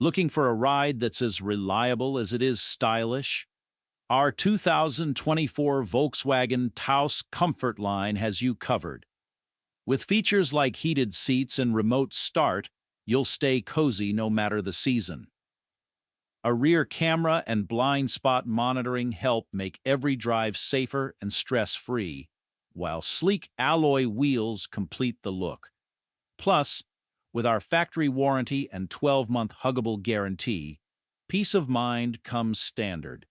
Looking for a ride that's as reliable as it is stylish? Our 2024 Volkswagen Taos Comfortline has you covered. With features like heated seats and remote start, you'll stay cozy no matter the season. A rear camera and blind spot monitoring help make every drive safer and stress-free, while sleek alloy wheels complete the look. Plus, with our factory warranty and 12-month huggable guarantee, peace of mind comes standard.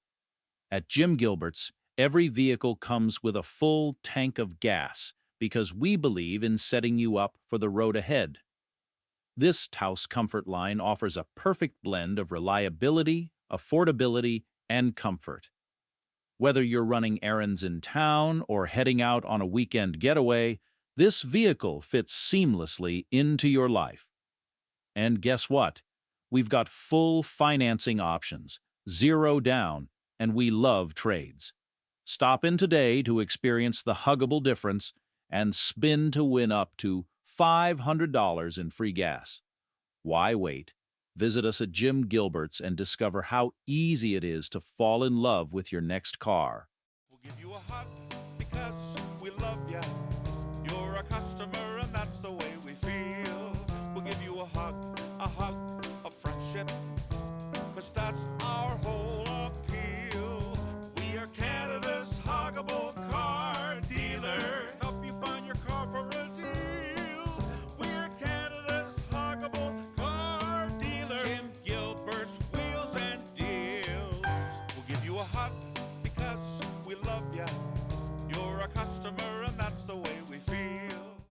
At Jim Gilbert's, every vehicle comes with a full tank of gas because we believe in setting you up for the road ahead. This Taos Comfort line offers a perfect blend of reliability, affordability, and comfort. Whether you're running errands in town or heading out on a weekend getaway, this vehicle fits seamlessly into your life. And guess what? We've got full financing options, zero down, and we love trades. Stop in today to experience the huggable difference and spin to win up to $500 in free gas. Why wait? Visit us at Jim Gilbert's and discover how easy it is to fall in love with your next car. We'll give you a hug because we love ya.